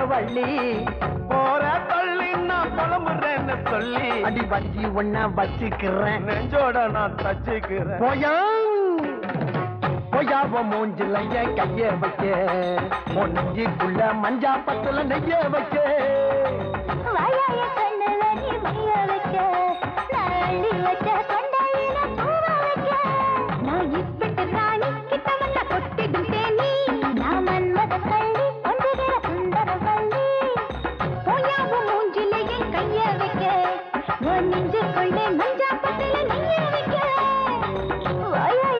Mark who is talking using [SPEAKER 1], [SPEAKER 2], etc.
[SPEAKER 1] வள்ளி
[SPEAKER 2] போற தள்ளி நான் புலம்புறேன்னு சொல்லி
[SPEAKER 1] அடி வஞ்சி ஒன்னா வச்சுக்கிறேன்
[SPEAKER 2] நெஞ்சோட நான் தச்சுக்கிறேன்
[SPEAKER 1] பொய்யாவ மூஞ்சில கைய வைக்க உன் நெஞ்சுக்குள்ள மஞ்சா பத்துல நெய்ய வைக்க
[SPEAKER 3] வாயாய கண்ணுல நீ மைய வைக்க நான் அள்ளி வச்ச கொண்டாயின பூவ வைக்க நான் இப்படி